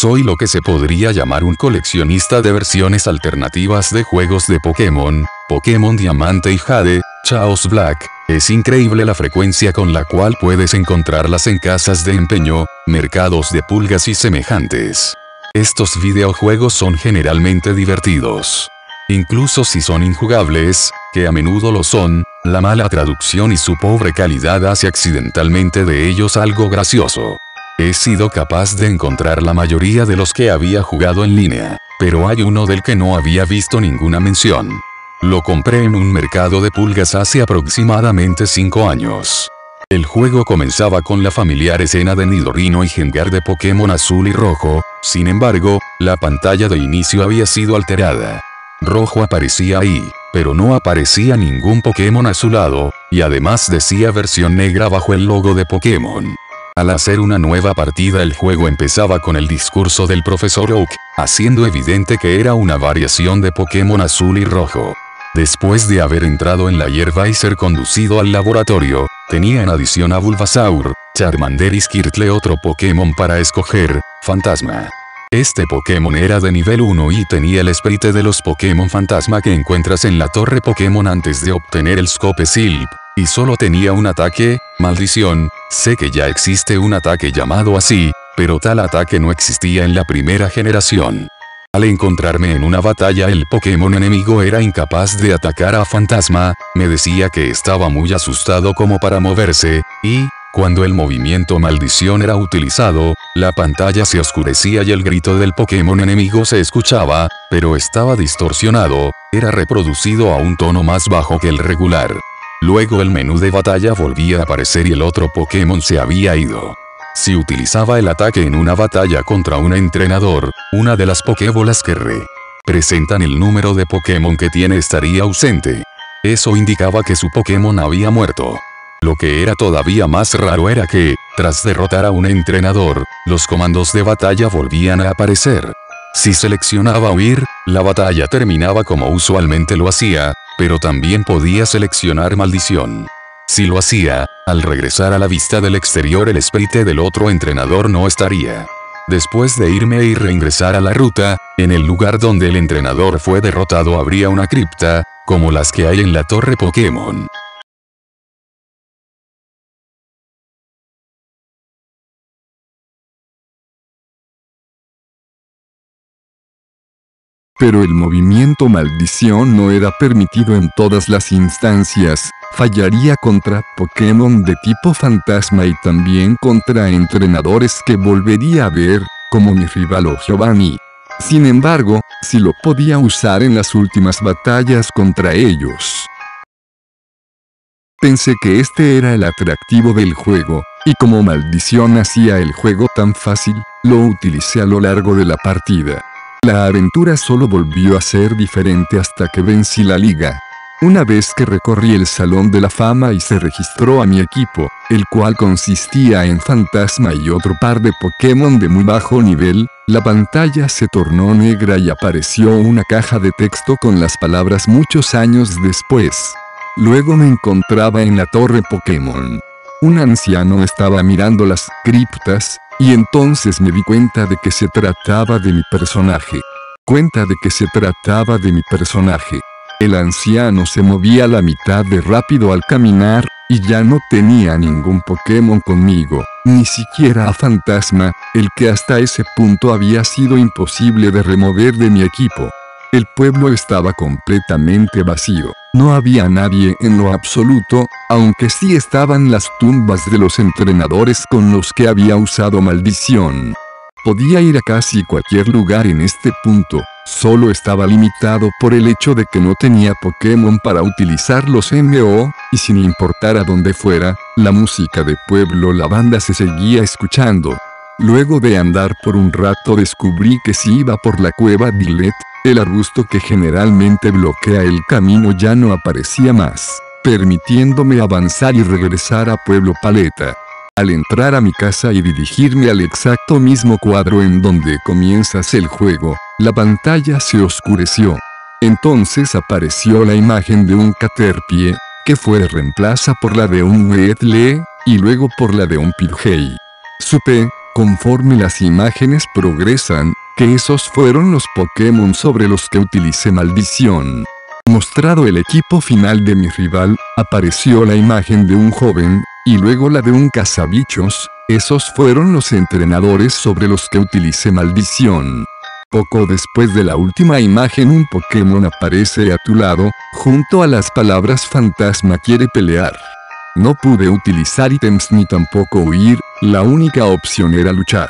Soy lo que se podría llamar un coleccionista de versiones alternativas de juegos de Pokémon, Pokémon Diamante y Jade, Chaos Black. Es increíble la frecuencia con la cual puedes encontrarlas en casas de empeño, mercados de pulgas y semejantes. Estos videojuegos son generalmente divertidos. Incluso si son injugables, que a menudo lo son, la mala traducción y su pobre calidad hace accidentalmente de ellos algo gracioso. He sido capaz de encontrar la mayoría de los que había jugado en línea, pero hay uno del que no había visto ninguna mención. Lo compré en un mercado de pulgas hace aproximadamente 5 años. El juego comenzaba con la familiar escena de Nidorino y Gengar de Pokémon Azul y Rojo, sin embargo, la pantalla de inicio había sido alterada. Rojo aparecía ahí, pero no aparecía ningún Pokémon azulado, y además decía versión negra bajo el logo de Pokémon. Al hacer una nueva partida el juego empezaba con el discurso del profesor Oak, haciendo evidente que era una variación de Pokémon Azul y Rojo. Después de haber entrado en la hierba y ser conducido al laboratorio, tenía en adición a Bulbasaur, Charmander y Squirtle otro Pokémon para escoger, Fantasma. Este Pokémon era de nivel 1 y tenía el sprite de los Pokémon Fantasma que encuentras en la torre Pokémon antes de obtener el Scope Silp, y solo tenía un ataque, Maldición. Sé que ya existe un ataque llamado así, pero tal ataque no existía en la primera generación. Al encontrarme en una batalla el Pokémon enemigo era incapaz de atacar a Fantasma, me decía que estaba muy asustado como para moverse, y, cuando el movimiento Maldición era utilizado, la pantalla se oscurecía y el grito del Pokémon enemigo se escuchaba, pero estaba distorsionado, era reproducido a un tono más bajo que el regular. Luego el menú de batalla volvía a aparecer y el otro Pokémon se había ido. Si utilizaba el ataque en una batalla contra un entrenador, una de las Pokébolas que representan el número de Pokémon que tiene estaría ausente. Eso indicaba que su Pokémon había muerto. Lo que era todavía más raro era que, tras derrotar a un entrenador, los comandos de batalla volvían a aparecer. Si seleccionaba huir, la batalla terminaba como usualmente lo hacía, pero también podía seleccionar maldición. Si lo hacía, al regresar a la vista del exterior el sprite del otro entrenador no estaría. Después de irme y reingresar a la ruta, en el lugar donde el entrenador fue derrotado habría una cripta, como las que hay en la torre Pokémon. Pero el movimiento Maldición no era permitido en todas las instancias, fallaría contra Pokémon de tipo Fantasma y también contra entrenadores que volvería a ver, como mi rival Giovanni. Sin embargo, sí lo podía usar en las últimas batallas contra ellos. Pensé que este era el atractivo del juego, y como Maldición hacía el juego tan fácil, lo utilicé a lo largo de la partida. La aventura solo volvió a ser diferente hasta que vencí la liga. Una vez que recorrí el Salón de la Fama y se registró a mi equipo, el cual consistía en Fantasma y otro par de Pokémon de muy bajo nivel, la pantalla se tornó negra y apareció una caja de texto con las palabras muchos años después. Luego me encontraba en la torre Pokémon. Un anciano estaba mirando las criptas, y entonces me di cuenta de que se trataba de mi personaje. El anciano se movía a la mitad de rápido al caminar, y ya no tenía ningún Pokémon conmigo, ni siquiera a Fantasma, el que hasta ese punto había sido imposible de remover de mi equipo. El pueblo estaba completamente vacío. No había nadie en lo absoluto, aunque sí estaban las tumbas de los entrenadores con los que había usado maldición. Podía ir a casi cualquier lugar en este punto, solo estaba limitado por el hecho de que no tenía Pokémon para utilizar los MO, y sin importar a dónde fuera, la música de pueblo la banda se seguía escuchando. Luego de andar por un rato descubrí que si iba por la cueva Dilet, el arbusto que generalmente bloquea el camino ya no aparecía más, permitiéndome avanzar y regresar a Pueblo Paleta. Al entrar a mi casa y dirigirme al exacto mismo cuadro en donde comienzas el juego, la pantalla se oscureció. Entonces apareció la imagen de un Caterpie, que fue reemplaza por la de un Weatle, y luego por la de un Pidgey. Supe, conforme las imágenes progresan, que esos fueron los Pokémon sobre los que utilicé maldición. Mostrado el equipo final de mi rival, apareció la imagen de un joven, y luego la de un cazabichos, esos fueron los entrenadores sobre los que utilicé maldición. Poco después de la última imagen un Pokémon aparece a tu lado, junto a las palabras fantasma quiere pelear. No pude utilizar ítems ni tampoco huir, la única opción era luchar.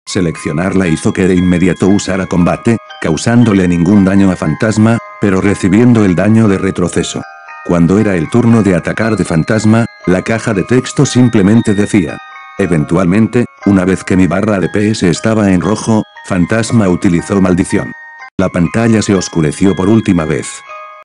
Seleccionarla hizo que de inmediato usara combate, causándole ningún daño a Fantasma, pero recibiendo el daño de retroceso. Cuando era el turno de atacar de Fantasma, la caja de texto simplemente decía. Eventualmente, una vez que mi barra de PS estaba en rojo, Fantasma utilizó maldición. La pantalla se oscureció por última vez.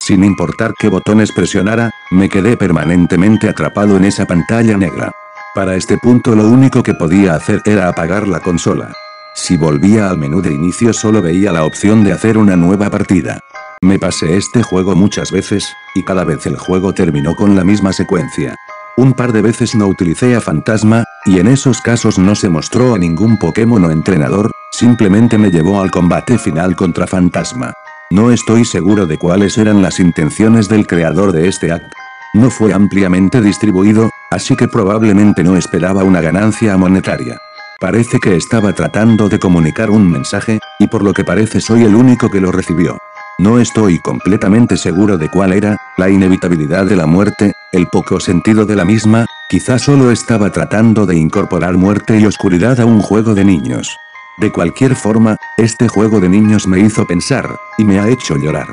Sin importar qué botones presionara, me quedé permanentemente atrapado en esa pantalla negra. Para este punto lo único que podía hacer era apagar la consola. Si volvía al menú de inicio solo veía la opción de hacer una nueva partida. Me pasé este juego muchas veces, y cada vez el juego terminó con la misma secuencia. Un par de veces no utilicé a Fantasma, y en esos casos no se mostró a ningún Pokémon o entrenador, simplemente me llevó al combate final contra Fantasma. No estoy seguro de cuáles eran las intenciones del creador de este acto. No fue ampliamente distribuido, así que probablemente no esperaba una ganancia monetaria. Parece que estaba tratando de comunicar un mensaje, y por lo que parece soy el único que lo recibió. No estoy completamente seguro de cuál era, la inevitabilidad de la muerte, el poco sentido de la misma, quizá solo estaba tratando de incorporar muerte y oscuridad a un juego de niños. De cualquier forma, este juego de niños me hizo pensar, y me ha hecho llorar.